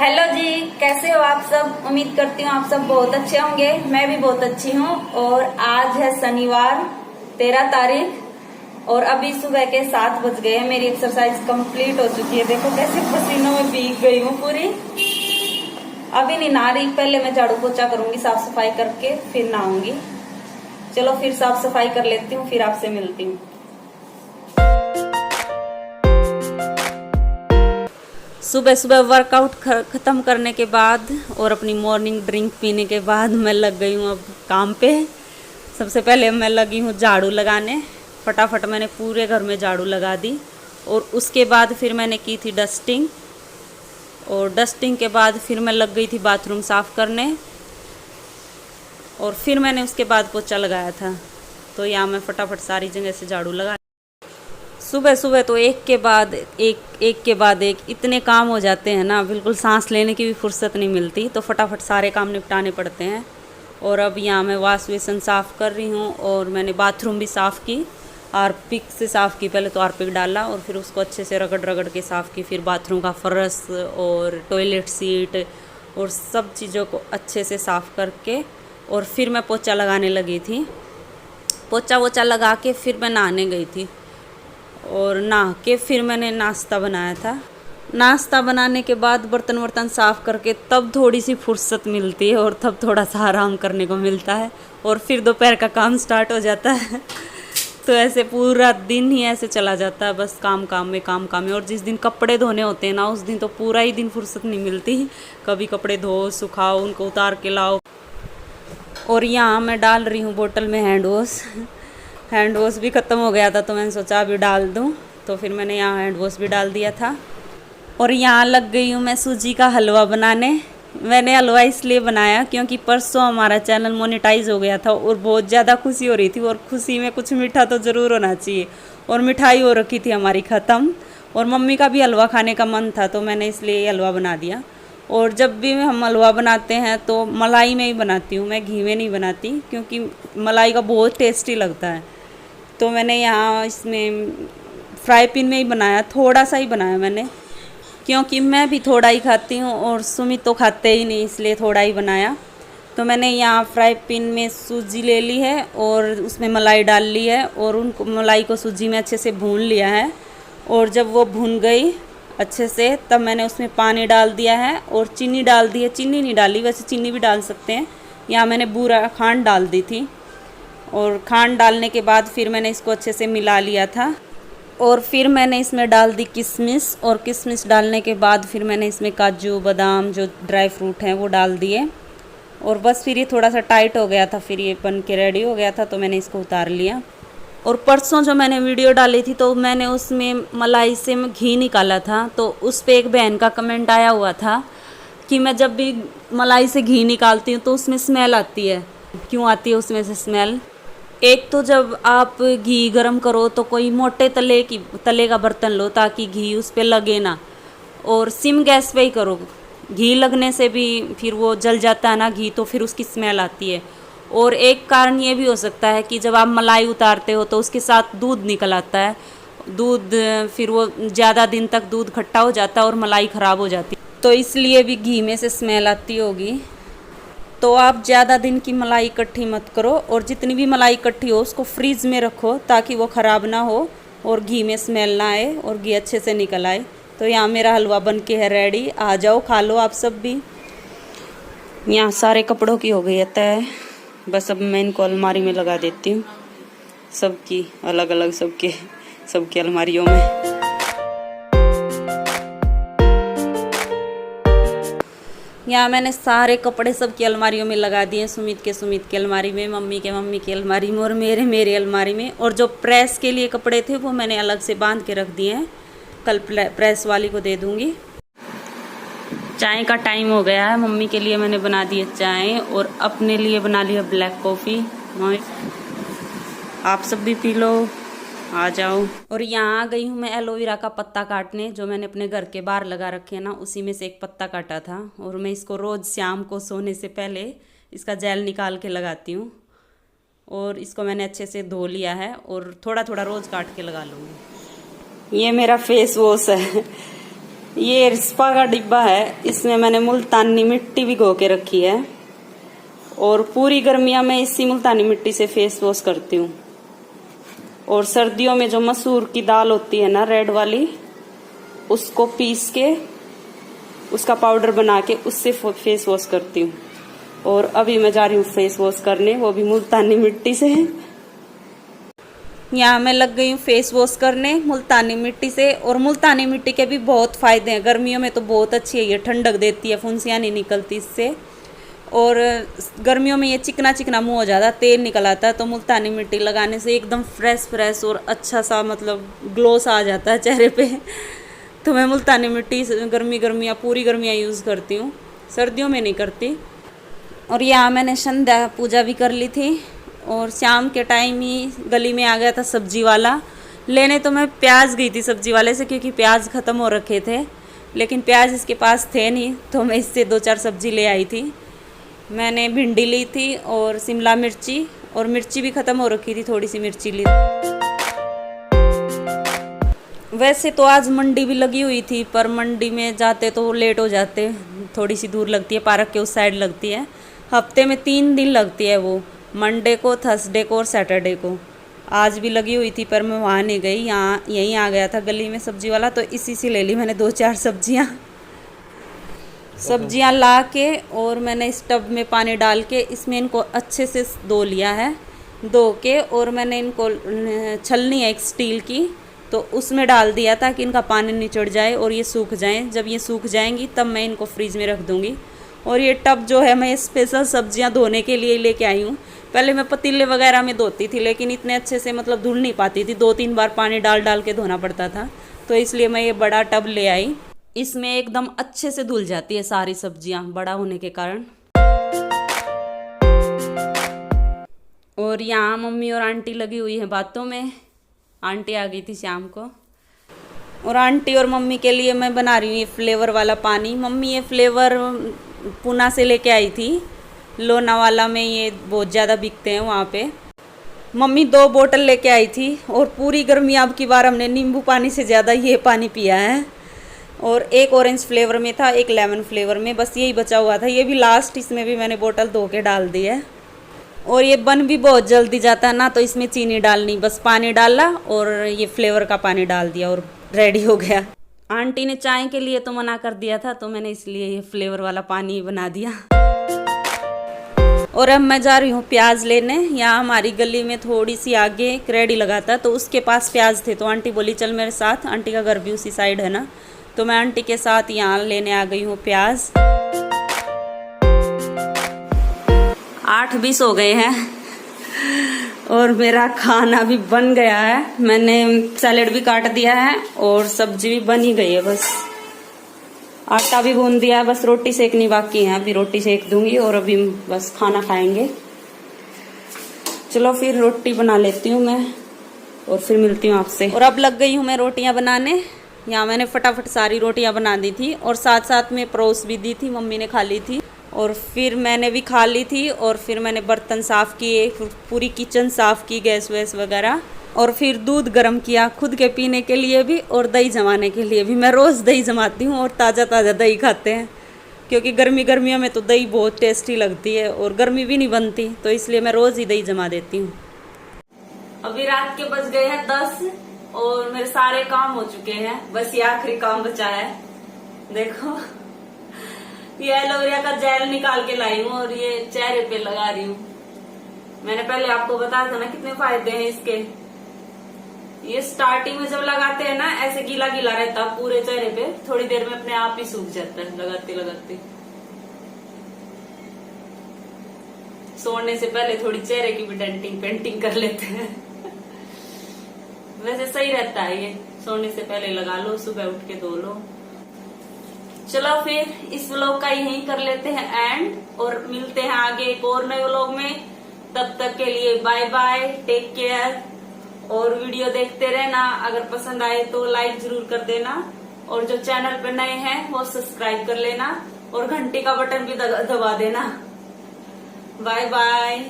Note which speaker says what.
Speaker 1: Hello जी, कैसे हो आप सब। उम्मीद करती हूँ आप सब बहुत अच्छे होंगे। मैं भी बहुत अच्छी हूँ। और आज है शनिवार 13 तारीख और अभी सुबह के 7 बज गए हैं। मेरी एक्सरसाइज कंप्लीट हो चुकी है। देखो कैसे पसीनों में भीग गई हूँ पूरी। अभी नहीं नहा रही, पहले मैं झाड़ू पोछा करूंगी, साफ सफाई करके फिर नहाऊंगी। चलो फिर साफ सफाई कर लेती हूँ, फिर आपसे मिलती हूँ। सुबह सुबह वर्कआउट ख़त्म करने के बाद और अपनी मॉर्निंग ड्रिंक पीने के बाद मैं लग गई हूँ अब काम पे। सबसे पहले मैं लगी हूँ झाड़ू लगाने। फटाफट मैंने पूरे घर में झाड़ू लगा दी और उसके बाद फिर मैंने की थी डस्टिंग। और डस्टिंग के बाद फिर मैं लग गई थी बाथरूम साफ़ करने और फिर मैंने उसके बाद पोछा लगाया था। तो यहाँ मैं फटाफट सारी जगह से झाड़ू लगा। सुबह सुबह तो एक के बाद एक इतने काम हो जाते हैं ना, बिल्कुल सांस लेने की भी फुर्सत नहीं मिलती। तो फटाफट सारे काम निपटाने पड़ते हैं। और अब यहाँ मैं वॉश बेसिन साफ़ कर रही हूँ और मैंने बाथरूम भी साफ़ की, हार्पिक से साफ़ की। पहले तो हार्पिक डाला और फिर उसको अच्छे से रगड़ रगड़ के साफ़ की। फिर बाथरूम का फर्श और टॉयलेट सीट और सब चीज़ों को अच्छे से साफ़ करके और फिर मैं पोछा लगाने लगी थी। पोछा वोछा लगा के फिर मैं नहाने गई थी और नहा के फिर मैंने नाश्ता बनाया था। नाश्ता बनाने के बाद बर्तन वर्तन साफ़ करके तब थोड़ी सी फुर्सत मिलती है और तब थोड़ा सा आराम करने को मिलता है और फिर दोपहर का काम स्टार्ट हो जाता है। तो ऐसे पूरा दिन ही ऐसे चला जाता है, बस काम काम में। और जिस दिन कपड़े धोने होते हैं ना, उस दिन तो पूरा ही दिन फुर्सत नहीं मिलती। कभी कपड़े धो सुखाओ, उनको उतार के लाओ। और यहाँ मैं डाल रही हूँ बोतल में हैंड वॉश भी ख़त्म हो गया था तो मैंने सोचा अभी डाल दूँ। तो फिर मैंने यहाँ हैंड वॉश भी डाल दिया था। और यहाँ लग गई हूँ मैं सूजी का हलवा बनाने। मैंने हलवा इसलिए बनाया क्योंकि परसों हमारा चैनल मोनेटाइज हो गया था और बहुत ज़्यादा खुशी हो रही थी। और खुशी में कुछ मीठा तो ज़रूर होना चाहिए। और मिठाई हो रखी थी हमारी ख़त्म और मम्मी का भी हलवा खाने का मन था, तो मैंने इसलिए ये हलवा बना दिया। और जब भी हम हलवा बनाते हैं तो मलाई में ही बनाती हूँ, मैं घी में नहीं बनाती क्योंकि मलाई का बहुत टेस्टी लगता है। तो मैंने यहाँ इसमें फ्राई पैन में ही बनाया, थोड़ा सा ही बनाया मैंने क्योंकि मैं भी थोड़ा ही खाती हूँ और सुमित तो खाते ही नहीं, इसलिए थोड़ा ही बनाया। तो मैंने यहाँ फ्राई पैन में सूजी ले ली है और उसमें मलाई डाल ली है और उनको मलाई को सूजी में अच्छे से भून लिया है। और जब वो भून गई अच्छे से तब मैंने उसमें पानी डाल दिया है और चीनी डाल दी है। चीनी नहीं डाली, वैसे चीनी भी डाल सकते हैं। यहाँ मैंने बूरा खांड डाल दी थी और खांड डालने के बाद फिर मैंने इसको अच्छे से मिला लिया था। और फिर मैंने इसमें डाल दी किशमिश और किशमिश डालने के बाद फिर मैंने इसमें काजू बादाम जो ड्राई फ्रूट हैं वो डाल दिए। और बस फिर ये थोड़ा सा टाइट हो गया था, फिर ये बन के रेडी हो गया था तो मैंने इसको उतार लिया। और परसों जो मैंने वीडियो डाली थी तो मैंने उसमें मलाई से घी निकाला था। तो उस पर एक बहन का कमेंट आया हुआ था कि मैं जब भी मलाई से घी निकालती हूँ तो उसमें स्मेल आती है। क्यों आती है उसमें से स्मेल? एक तो जब आप घी गरम करो तो कोई मोटे तले का बर्तन लो ताकि घी उस पर लगे ना, और सिम गैस पे ही करो। घी लगने से भी फिर वो जल जाता है ना घी, तो फिर उसकी स्मेल आती है। और एक कारण ये भी हो सकता है कि जब आप मलाई उतारते हो तो उसके साथ दूध निकल आता है। दूध फिर वो ज़्यादा दिन तक दूध खट्टा हो जाता है और मलाई ख़राब हो जाती है, तो इसलिए भी घी में से स्मेल आती होगी। तो आप ज़्यादा दिन की मलाई इकट्ठी मत करो और जितनी भी मलाई इकट्ठी हो उसको फ्रीज़ में रखो ताकि वो ख़राब ना हो और घी में स्मेल ना आए और घी अच्छे से निकल आए। तो यहाँ मेरा हलवा बन के है रेडी, आ जाओ खा लो आप सब भी। यहाँ सारे कपड़ों की हो गई है तय, बस अब मैं इनको अलमारी में लगा देती हूँ, सबकी अलग अलग सबकी अलमारियों में। यहाँ मैंने सारे कपड़े सबकी अलमारियों में लगा दिए। सुमित के अलमारी में, मम्मी के अलमारी में और मेरे अलमारी में। और जो प्रेस के लिए कपड़े थे वो मैंने अलग से बांध के रख दिए हैं, कल प्रेस वाली को दे दूँगी। चाय का टाइम हो गया है, मम्मी के लिए मैंने बना दी है चाय और अपने लिए बना लिया ब्लैक कॉफ़ी। आप सब भी पी लो, आ जाओ। और यहाँ आ गई हूँ मैं एलोवेरा का पत्ता काटने, जो मैंने अपने घर के बाहर लगा रखे हैं ना, उसी में से एक पत्ता काटा था। और मैं इसको रोज़ शाम को सोने से पहले इसका जेल निकाल के लगाती हूँ। और इसको मैंने अच्छे से धो लिया है और थोड़ा थोड़ा रोज़ काट के लगा लूँगी। ये मेरा फेस वॉश है, ये स्पा का डिब्बा है, इसमें मैंने मुल्तानी मिट्टी भिगो के रखी है और पूरी गर्मियां में इसी मुल्तानी मिट्टी से फेस वॉश करती हूँ। और सर्दियों में जो मसूर की दाल होती है ना, रेड वाली, उसको पीस के उसका पाउडर बना के उससे फेस वॉश करती हूँ। और अभी मैं जा रही हूँ फेस वॉश करने, वो भी मुल्तानी मिट्टी से। यहाँ मैं लग गई हूँ फेस वॉश करने मुल्तानी मिट्टी से। और मुल्तानी मिट्टी के भी बहुत फायदे हैं, गर्मियों में तो बहुत अच्छी है, ये ठंडक देती है, फुंसियाँ नहीं निकलती इससे। और गर्मियों में ये चिकना चिकना मुंह हो जाता है, तेल निकल आता है, तो मुल्तानी मिट्टी लगाने से एकदम फ्रेश और अच्छा सा मतलब ग्लो सा आ जाता है चेहरे पे। तो मैं मुल्तानी मिट्टी गर्मियाँ पूरी गर्मियाँ यूज़ करती हूँ, सर्दियों में नहीं करती। और यहाँ मैंने संध्या पूजा भी कर ली थी। और शाम के टाइम ही गली में आ गया था सब्जी वाला लेने। तो मैं प्याज गई थी सब्जी वाले से, क्योंकि प्याज ख़त्म हो रखे थे, लेकिन प्याज इसके पास थे नहीं, तो मैं इससे 2-4 सब्जी ले आई थी। मैंने भिंडी ली थी और शिमला मिर्ची, और मिर्ची भी ख़त्म हो रखी थी, थोड़ी सी मिर्ची ली। वैसे तो आज मंडी भी लगी हुई थी, पर मंडी में जाते तो लेट हो जाते, थोड़ी सी दूर लगती है, पार्क के उस साइड लगती है। हफ्ते में 3 दिन लगती है वो, मंडे को, थर्सडे को और सैटरडे को। आज भी लगी हुई थी पर मैं वहाँ नहीं गई, यहाँ यहीं आ गया था गली में सब्जी वाला, तो इसी से ले ली मैंने 2-4 सब्जियाँ ला के। और मैंने इस टब में पानी डाल के इसमें इनको अच्छे से धो लिया है, धो के। और मैंने इनको छलनी है एक स्टील की, तो उसमें डाल दिया ताकि इनका पानी निचड़ जाए और ये सूख जाएं। जब ये सूख जाएंगी तब मैं इनको फ्रीज में रख दूँगी। और ये टब जो है मैं स्पेशल सब्जियां धोने के लिए लेके आई हूँ। पहले मैं पतीले वगैरह में धोती थी, लेकिन इतने अच्छे से मतलब धुल नहीं पाती थी, 2-3 बार पानी डाल के धोना पड़ता था, तो इसलिए मैं ये बड़ा टब ले आई। इसमें एकदम अच्छे से धुल जाती है सारी सब्जियां, बड़ा होने के कारण। और यहाँ मम्मी और आंटी लगी हुई है बातों में। आंटी आ गई थी शाम को, और आंटी और मम्मी के लिए मैं बना रही हूँ ये फ्लेवर वाला पानी। मम्मी ये फ्लेवर पूना से लेके आई थी, लोनावाला में ये बहुत ज़्यादा बिकते हैं वहाँ पे। मम्मी 2 बोतल लेके आई थी, और पूरी गर्मी अब की बार हमने नींबू पानी से ज़्यादा ये पानी पिया है। और एक ऑरेंज फ्लेवर में था, एक लेमन फ्लेवर में, बस यही बचा हुआ था, ये भी लास्ट, इसमें भी मैंने बोतल धो के डाल दी है। और ये बन भी बहुत जल्दी जाता है ना, तो इसमें चीनी डालनी, बस पानी डाला और ये फ्लेवर का पानी डाल दिया और रेडी हो गया। आंटी ने चाय के लिए तो मना कर दिया था, तो मैंने इसलिए ये फ्लेवर वाला पानी बना दिया। और अब मैं जा रही हूँ प्याज लेने। यहाँ हमारी गली में थोड़ी सी आगे एक रेडी लगा था, तो उसके पास प्याज थे, तो आंटी बोली चल मेरे साथ, आंटी का घर भी उसी साइड है ना, तो मैं आंटी के साथ यहाँ लेने आ गई हूँ प्याज। 8:20 हो गए हैं और मेरा खाना भी बन गया है। मैंने सैलेड भी काट दिया है और सब्जी भी बन ही गई है, बस आटा भी गूंद दिया है, बस रोटी सेकनी बाकी है। अभी रोटी सेक दूंगी और अभी बस खाना खाएंगे। चलो फिर रोटी बना लेती हूँ मैं और फिर मिलती हूँ आपसे। और अब लग गई हूँ मैं रोटियाँ बनाने। यहाँ मैंने फटाफट सारी रोटियाँ बना दी थी और साथ साथ में परोस भी दी थी, मम्मी ने खा ली थी और फिर मैंने भी खा ली थी। और फिर मैंने बर्तन साफ़ किए, पूरी किचन साफ़ की, गैस वैस वगैरह, और फिर दूध गर्म किया खुद के पीने के लिए भी और दही जमाने के लिए भी। मैं रोज़ दही जमाती हूँ और ताज़ा ताज़ा दही खाते हैं, क्योंकि गर्मियों में तो दही बहुत टेस्टी लगती है और गर्मी भी नहीं बनती, तो इसलिए मैं रोज़ ही दही जमा देती हूँ। अभी रात के बज गए हैं 10 और मेरे सारे काम हो चुके हैं, बस ये आखिरी काम बचा है। देखो ये एलोवेरा का जेल निकाल के लाई हूँ और ये चेहरे पे लगा रही हूँ। मैंने पहले आपको बताया था ना कितने फायदे हैं इसके। ये स्टार्टिंग में जब लगाते हैं ना, ऐसे गीला गीला रहता पूरे चेहरे पे, थोड़ी देर में अपने आप ही सूख जाता है लगाते लगाते। सोने से पहले थोड़ी चेहरे की भी डेंटिंग पेंटिंग कर लेते हैं। वैसे सही रहता है ये, सोने से पहले लगा लो, सुबह उठ के धो लो। चलो फिर इस व्लॉग का यहीं कर लेते हैं एंड, और मिलते हैं आगे एक और नए व्लॉग में। तब तक के लिए बाय बाय, टेक केयर। और वीडियो देखते रहना, अगर पसंद आए तो लाइक जरूर कर देना, और जो चैनल पे नए हैं वो सब्सक्राइब कर लेना और घंटी का बटन भी दबा देना। Bye bye.